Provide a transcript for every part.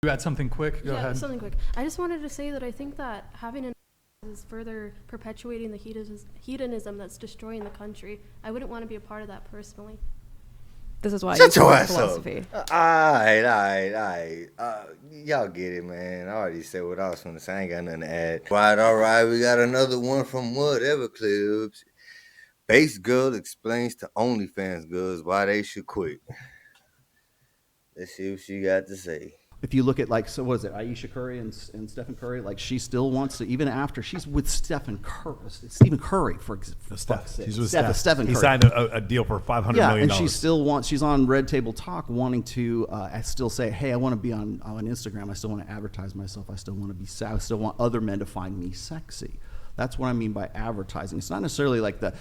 You had something quick? Go ahead. Something quick. I just wanted to say that I think that having an is further perpetuating the hedonism that's destroying the country. I wouldn't want to be a part of that personally. This is why Shut I your use ass philosophy. up. Alright. Y'all get it, man. I already said what I was going to say. I ain't got nothing to add. All right. We got another one from whatever clubs. Base girl explains to OnlyFans girls why they should quit. Let's see what she got to say. If you look at, like, so what is it, Ayesha Curry and Stephen Curry, like, she still wants to, even after she's with Stephen Curry, for fuck's sake. She's with Stephen Curry. He signed a deal for $500 million. And she still wants, she's on Red Table Talk wanting to still say, hey, I want to be on Instagram. I still want to advertise myself. I still want to be, I still want other men to find me sexy. That's what I mean by advertising. It's not necessarily like the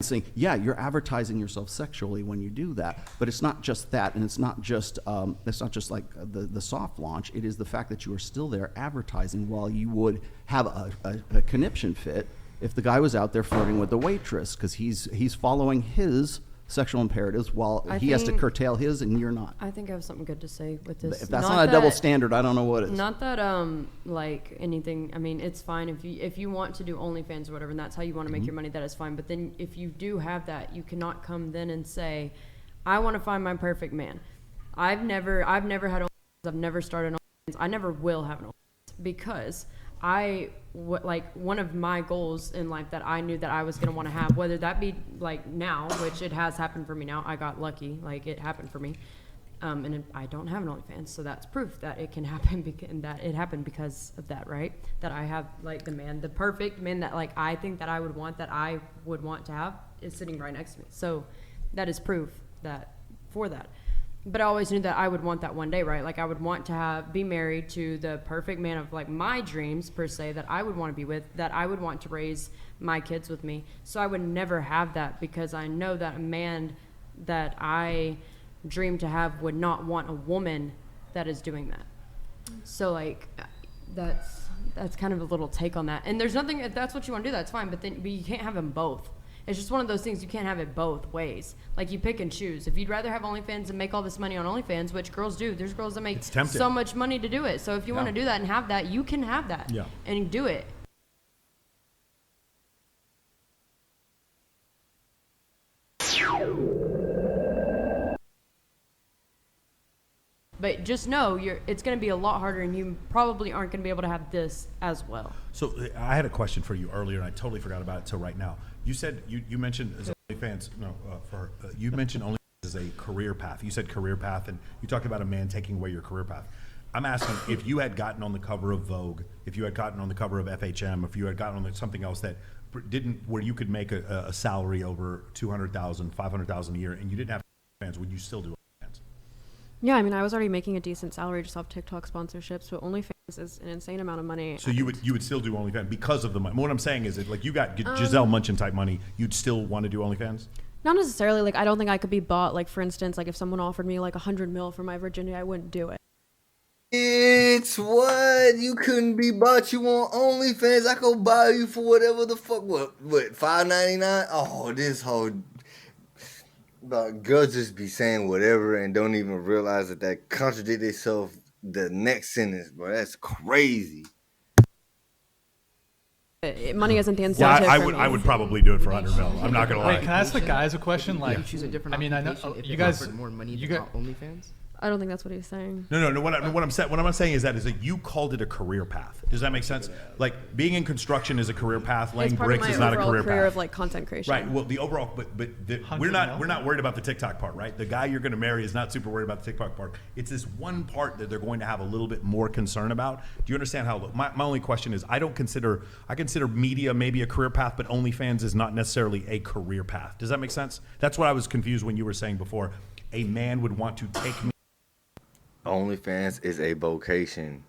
saying, yeah, you're advertising yourself sexually when you do that, but it's not just that, and it's not just like the soft launch. It is the fact that you are still there advertising while you would have a conniption fit if the guy was out there flirting with the waitress, because he's following his sexual imperatives while he has to curtail his and you're not. I think I have something good to say with this. If that's not a double standard, I don't know what is. Not that like anything. I mean, it's fine if you want to do OnlyFans or whatever, and that's how you want to make your money. That is fine. But then if you do have that, you cannot come then and say, I want to find my perfect man. I've never had OnlyFans. I've never started OnlyFans. I never will have an OnlyFans because like one of my goals in life that I knew that I was going to want to have, whether that be like now, which it has happened for me now. I got lucky, like it happened for me. And I don't have an OnlyFans, so that's proof that it can happen and that it happened because of that, right? That I have like the perfect man that like I think that I would want to have is sitting right next to me. So that is proof for that. But I always knew that I would want that one day, right? Like I would want to be married to the perfect man of like my dreams per se that I would want to be with, that I would want to raise my kids with me. So I would never have that because I know that a man that I dream to have would not want a woman that is doing that. So like that's kind of a little take on that. And there's nothing, if that's what you want to do, that's fine. But you can't have them both. It's just one of those things, you can't have it both ways. Like you pick and choose. If you'd rather have OnlyFans and make all this money on OnlyFans, which girls do, there's girls that make so much money to do it. So if you want to do that and have that, you can have that and do it. But just know it's going to be a lot harder, and you probably aren't going to be able to have this as well. So I had a question for you earlier, and I totally forgot about it till right now. You said you mentioned as OnlyFans. You mentioned OnlyFans as a career path. You said career path, and you talked about a man taking away your career path. I'm asking if you had gotten on the cover of Vogue, if you had gotten on the cover of FHM, if you had gotten on something else that where you could make a salary over $200,000, $500,000 a year, and you didn't have fans, would you still do OnlyFans? Yeah, I mean, I was already making a decent salary just off TikTok sponsorships, but OnlyFans is an insane amount of money. So you would still do OnlyFans because of the money. What I'm saying is that like you got Giselle Munchin type money, you'd still want to do OnlyFans? Not necessarily. Like I don't think I could be bought. Like for instance, like if someone offered me like $100 million for my virginity, I wouldn't do it. It's what you couldn't be bought. You want OnlyFans? I could buy you for whatever the fuck. What $5.99? Oh, this whole. But girls just be saying whatever and don't even realize that contradict itself the next sentence, bro. That's crazy. Money isn't the incentive. I would probably do it for $100 million. I'm not gonna lie. Wait, can I ask the guys a question? Like, you choose a different I know you guys more money you than got OnlyFans. I don't think that's what he's saying. No. What I'm saying is that you called it a career path. Does that make sense? Like being in construction is a career path. Laying bricks is not a career path. Of like content creation. Right. Well, the overall, but we're not worried about the TikTok part, right? The guy you're going to marry is not super worried about the TikTok part. It's this one part that they're going to have a little bit more concern about. Do you understand how? My only question is, I consider media maybe a career path, but OnlyFans is not necessarily a career path. Does that make sense? That's what I was confused when you were saying before. A man would want to take me. OnlyFans is a vocation.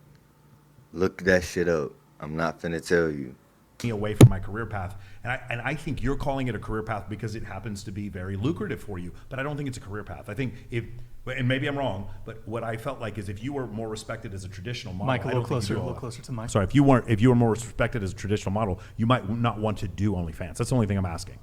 Look that shit up. I'm not finna tell you. Away from my career path, and I think you're calling it a career path because it happens to be very lucrative for you, but I don't think it's a career path. I think and maybe I'm wrong, but what I felt like is if you were more respected as a traditional model, Mike, a little closer to the mic. Sorry, if you were more respected as a traditional model, you might not want to do OnlyFans. That's the only thing I'm asking.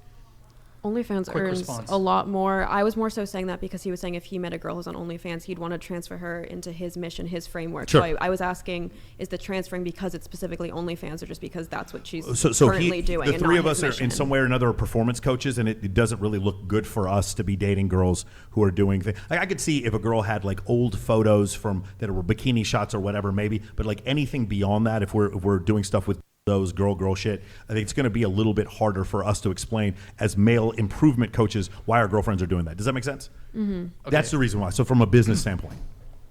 OnlyFans Quick earns response. a lot more. I was more so saying that because he was saying if he met a girl who's on OnlyFans, he'd want to transfer her into his mission, his framework. Sure. So I was asking, is the transferring because it's specifically OnlyFans or just because that's what she's So currently doing? the and three not of his us are mission? in some way or another are performance coaches, and it doesn't really look good for us to be dating girls who are doing things. Like I could see if a girl had like old photos from that were bikini shots or whatever, maybe, but like anything beyond that, if we're doing stuff with those girl shit, I think it's going to be a little bit harder for us to explain as male improvement coaches why our girlfriends are doing that. Does that make sense? Mm-hmm. That's the reason why. So from a business standpoint.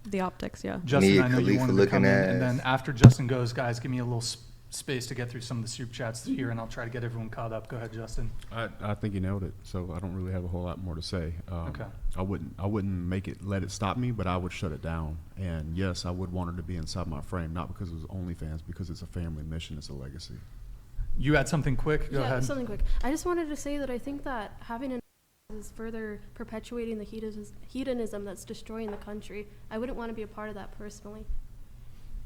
The optics, yeah. Justin, Mia I know you Khalifa wanted to looking come in, ass. and then after Justin goes, guys, give me a little space to get through some of the soup chats here, and I'll try to get everyone caught up. Go ahead, Justin. I think you nailed it. So I don't really have a whole lot more to say. Okay. I wouldn't let it stop me, but I would shut it down. And yes, I would want her to be inside my frame, not because it was OnlyFans, because it's a family mission, it's a legacy. You had something quick? Go yeah, ahead. something quick. I just wanted to say that I think that having an is further perpetuating the hedonism that's destroying the country. I wouldn't want to be a part of that personally.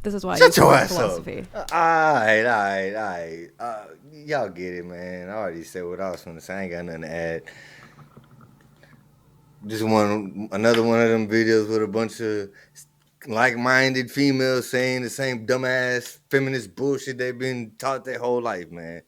This is why I Shut use your sports ass philosophy. up. Alright. Y'all get it, man. I already said what I was going to say. I ain't got nothing to add. Just another one of them videos with a bunch of like-minded females saying the same dumbass feminist bullshit they've been taught their whole life, man.